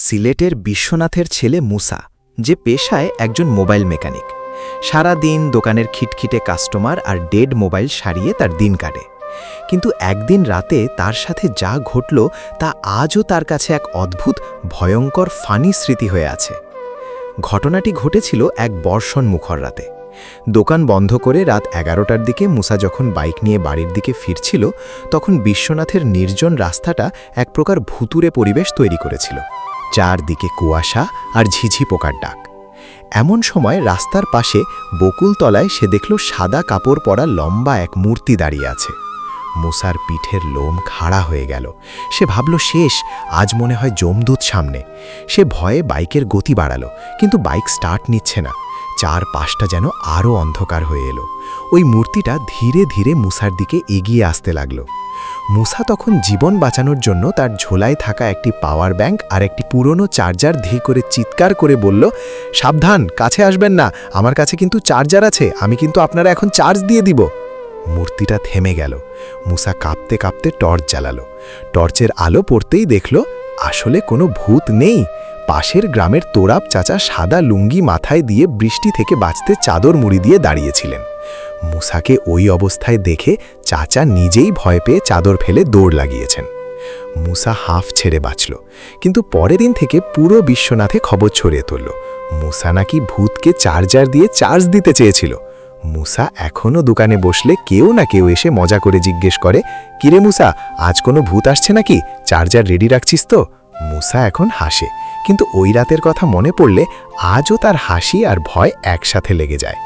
সিলেটের বিশ্বনাথের ছেলে মুসা, যে পেশায় একজন মোবাইল মেকানিক। সারা দিন দোকানের খিটখিটে কাস্টমার আর ডেড মোবাইল সারিয়ে তার দিন কাটে। কিন্তু একদিন রাতে তার সাথে যা ঘটল তা আজও তার কাছে এক অদ্ভুত ভয়ঙ্কর ফানি স্মৃতি হয়ে আছে। ঘটনাটি ঘটেছিল এক বর্ষণ মুখর রাতে। দোকান বন্ধ করে রাত 11টার দিকে মুসা যখন বাইক নিয়ে বাড়ির দিকে ফিরছিল, তখন বিশ্বনাথের নির্জন রাস্তাটা এক প্রকার ভুতুরে পরিবেশ তৈরি করেছিল। চারদিকে কুয়াশা আর ঝিঝি পোকার ডাক। এমন সময় রাস্তার পাশে বকুলতলায় সে দেখল সাদা কাপড় পরা লম্বা এক মূর্তি দাঁড়িয়ে আছে। মুসার পিঠের লোম খাড়া হয়ে গেল। সে ভাবল শেষ, আজ মনে হয় যমদূত সামনে। সে ভয়ে বাইকের গতি বাড়ালো, কিন্তু বাইক স্টার্ট নিচ্ছে না। চারপাশটা যেন আরও অন্ধকার হয়ে এলো। ওই মূর্তিটা ধীরে ধীরে মুসার দিকে এগিয়ে আসতে লাগলো। মুসা তখন জীবন বাঁচানোর জন্য তার ঝোলায় থাকা একটি পাওয়ার ব্যাংক আর একটি পুরনো চার্জার ধী করে চিৎকার করে বলল, সাবধান, কাছে আসবেন না, আমার কাছে কিন্তু চার্জার আছে, আমি কিন্তু আপনারা এখন চার্জ দিয়ে দিব। মূর্তিটা থেমে গেল। মুসা কাঁপতে কাঁপতে টর্চ জ্বালালো। টর্চের আলো পড়তেই দেখল আসলে কোনো ভূত নেই। পাশের গ্রামের তোরাব চাচা সাদা লুঙ্গি মাথায় দিয়ে বৃষ্টি থেকে বাঁচতে চাদর মুড়ি দিয়ে দাঁড়িয়েছিলেন। মুসাকে ওই অবস্থায় দেখে চাচা নিজেই ভয় পেয়ে চাদর ফেলে দৌড় লাগিয়েছেন। মুসা হাঁফ ছেড়ে বাঁচল, কিন্তু পরের দিন থেকে পুরো বিশ্বনাথে খবর ছড়িয়ে তুলল মুসা নাকি ভূতকে চার্জার দিয়ে চার্জ দিতে চেয়েছিল। মুসা এখনও দোকানে বসলে কেউ না কেউ এসে মজা করে জিজ্ঞেস করে, কিরে মুসা, আজ কোনো ভূত আসছে নাকি? চার্জার রেডি রাখছিস তো? মুসা এখন হাসে, কিন্তু ওই রাতের কথা মনে পড়লে আজও তার হাসি আর ভয় একসাথে লেগে যায়।